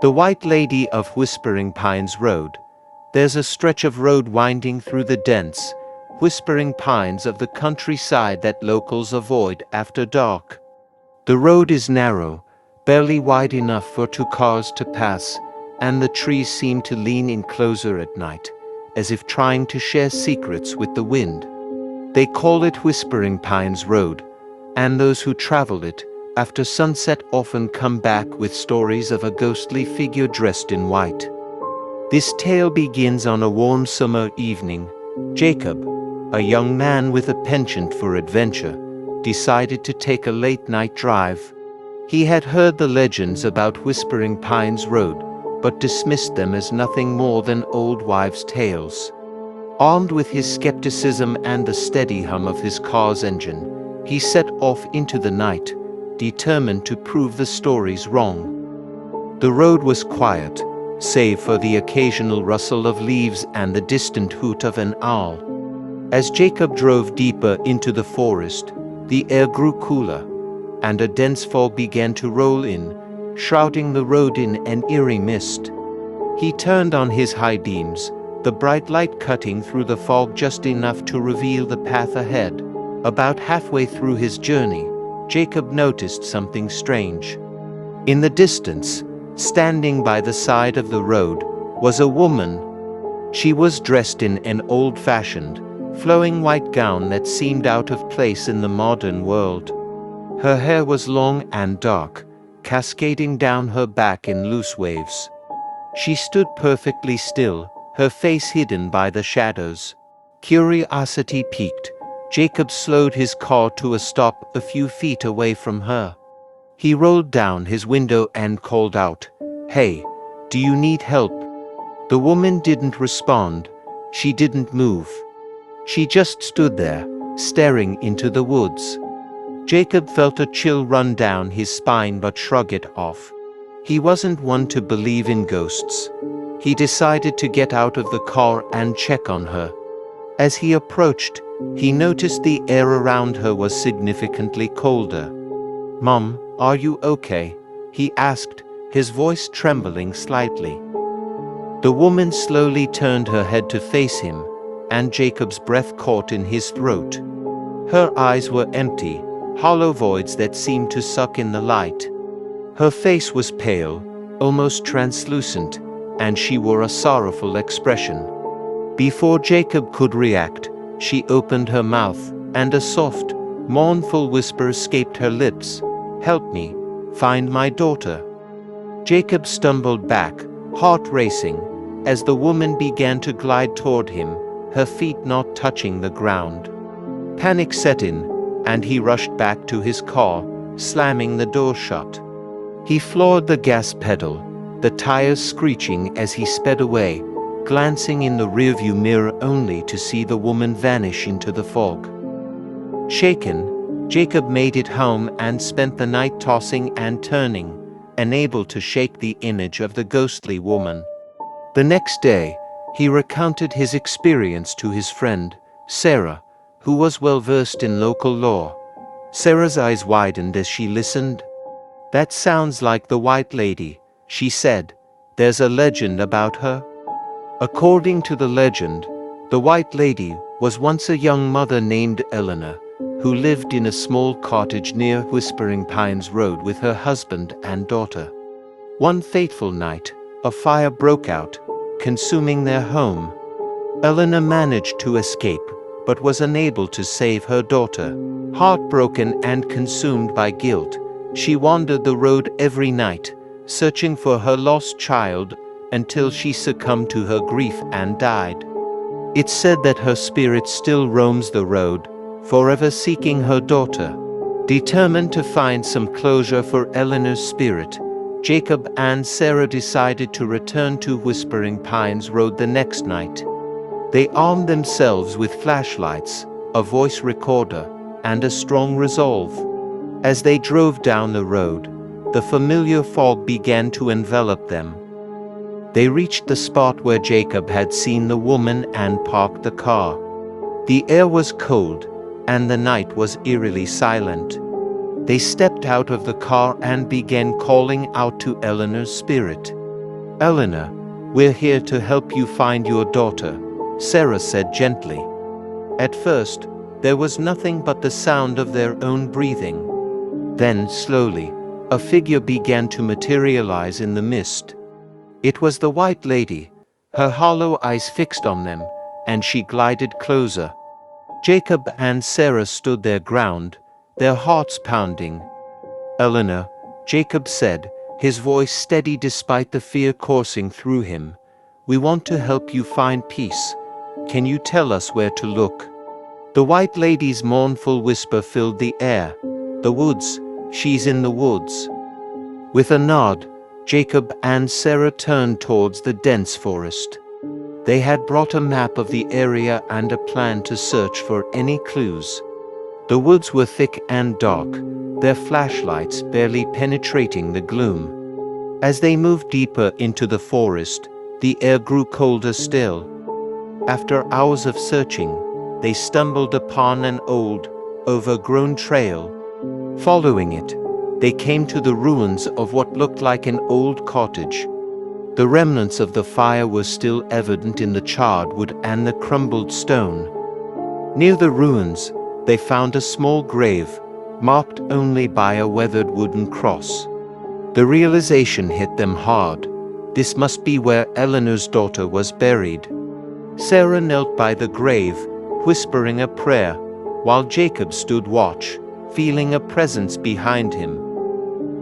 The White Lady of Whispering Pines Road. There's a stretch of road winding through the dense, whispering pines of the countryside that locals avoid after dark. The road is narrow, barely wide enough for two cars to pass, and the trees seem to lean in closer at night, as if trying to share secrets with the wind. They call it Whispering Pines Road, and those who travel it after sunset often come back with stories of a ghostly figure dressed in white. This tale begins on a warm summer evening. Jacob, a young man with a penchant for adventure, decided to take a late-night drive. He had heard the legends about Whispering Pines Road, but dismissed them as nothing more than old wives' tales. Armed with his skepticism and the steady hum of his car's engine, he set off into the night, determined to prove the stories wrong. The road was quiet, save for the occasional rustle of leaves and the distant hoot of an owl. As Jacob drove deeper into the forest, the air grew cooler, and a dense fog began to roll in, shrouding the road in an eerie mist. He turned on his high beams, the bright light cutting through the fog just enough to reveal the path ahead. About halfway through his journey, Jacob noticed something strange. In the distance, standing by the side of the road, was a woman. She was dressed in an old-fashioned, flowing white gown that seemed out of place in the modern world. Her hair was long and dark, cascading down her back in loose waves. She stood perfectly still, her face hidden by the shadows. Curiosity piqued, Jacob slowed his car to a stop a few feet away from her. He rolled down his window and called out, "Hey, do you need help?" The woman didn't respond. She didn't move. She just stood there, staring into the woods. Jacob felt a chill run down his spine but shrugged it off. He wasn't one to believe in ghosts. He decided to get out of the car and check on her. As he approached, he noticed the air around her was significantly colder. "Mom, are you okay?" he asked, his voice trembling slightly. The woman slowly turned her head to face him, and Jacob's breath caught in his throat. Her eyes were empty, hollow voids that seemed to suck in the light. Her face was pale, almost translucent, and she wore a sorrowful expression. Before Jacob could react, she opened her mouth, and a soft, mournful whisper escaped her lips. "Help me, find my daughter." Jacob stumbled back, heart racing, as the woman began to glide toward him, her feet not touching the ground. Panic set in, and he rushed back to his car, slamming the door shut. He floored the gas pedal, the tires screeching as he sped away, glancing in the rearview mirror only to see the woman vanish into the fog. Shaken, Jacob made it home and spent the night tossing and turning, unable to shake the image of the ghostly woman. The next day, he recounted his experience to his friend, Sarah, who was well versed in local law. Sarah's eyes widened as she listened. "That sounds like the White Lady," she said. "There's a legend about her?" According to the legend, the White Lady was once a young mother named Eleanor, who lived in a small cottage near Whispering Pines Road with her husband and daughter. One fateful night, a fire broke out, consuming their home. Eleanor managed to escape, but was unable to save her daughter. Heartbroken and consumed by guilt, she wandered the road every night, searching for her lost child, until she succumbed to her grief and died. It's said that her spirit still roams the road, forever seeking her daughter. Determined to find some closure for Eleanor's spirit, Jacob and Sarah decided to return to Whispering Pines Road the next night. They armed themselves with flashlights, a voice recorder, and a strong resolve. As they drove down the road, the familiar fog began to envelop them. They reached the spot where Jacob had seen the woman and parked the car. The air was cold, and the night was eerily silent. They stepped out of the car and began calling out to Eleanor's spirit. "Eleanor, we're here to help you find your daughter," Sarah said gently. At first, there was nothing but the sound of their own breathing. Then, slowly, a figure began to materialize in the mist. It was the White Lady, her hollow eyes fixed on them, and she glided closer. Jacob and Sarah stood their ground, their hearts pounding. "Eleanor," Jacob said, his voice steady despite the fear coursing through him, "we want to help you find peace. Can you tell us where to look?" The White Lady's mournful whisper filled the air. "The woods, she's in the woods." With a nod, Jacob and Sarah turned towards the dense forest. They had brought a map of the area and a plan to search for any clues. The woods were thick and dark, their flashlights barely penetrating the gloom. As they moved deeper into the forest, the air grew colder still. After hours of searching, they stumbled upon an old, overgrown trail. Following it, they came to the ruins of what looked like an old cottage. The remnants of the fire were still evident in the charred wood and the crumbled stone. Near the ruins, they found a small grave, marked only by a weathered wooden cross. The realization hit them hard. This must be where Eleanor's daughter was buried. Sarah knelt by the grave, whispering a prayer, while Jacob stood watch, feeling a presence behind him.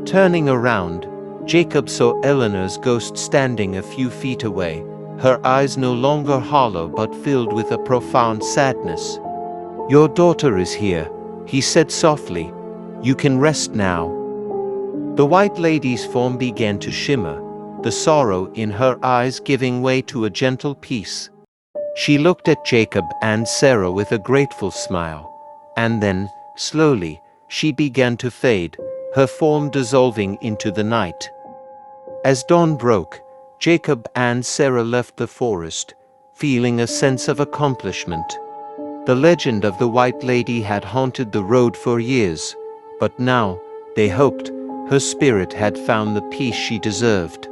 Turning around, Jacob saw Eleanor's ghost standing a few feet away, her eyes no longer hollow but filled with a profound sadness. "Your daughter is here," he said softly. "You can rest now." The White Lady's form began to shimmer, the sorrow in her eyes giving way to a gentle peace. She looked at Jacob and Sarah with a grateful smile, and then, slowly, she began to fade, her form dissolving into the night. As dawn broke, Jacob and Sarah left the forest, feeling a sense of accomplishment. The legend of the White Lady had haunted the road for years, but now, they hoped, her spirit had found the peace she deserved.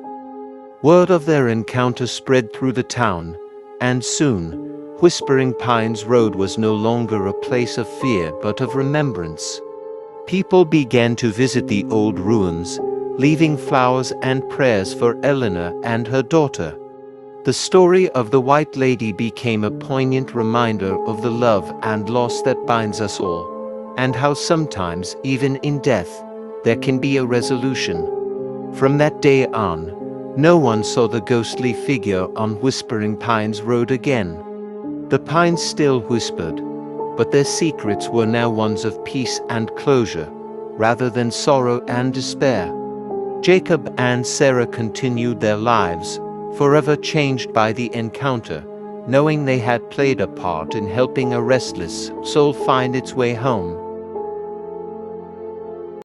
Word of their encounter spread through the town, and soon, Whispering Pines Road was no longer a place of fear but of remembrance. People began to visit the old ruins, leaving flowers and prayers for Eleanor and her daughter. The story of the White Lady became a poignant reminder of the love and loss that binds us all, and how sometimes, even in death, there can be a resolution. From that day on, no one saw the ghostly figure on Whispering Pines Road again. The pines still whispered, but their secrets were now ones of peace and closure, rather than sorrow and despair. Jacob and Sarah continued their lives, forever changed by the encounter, knowing they had played a part in helping a restless soul find its way home.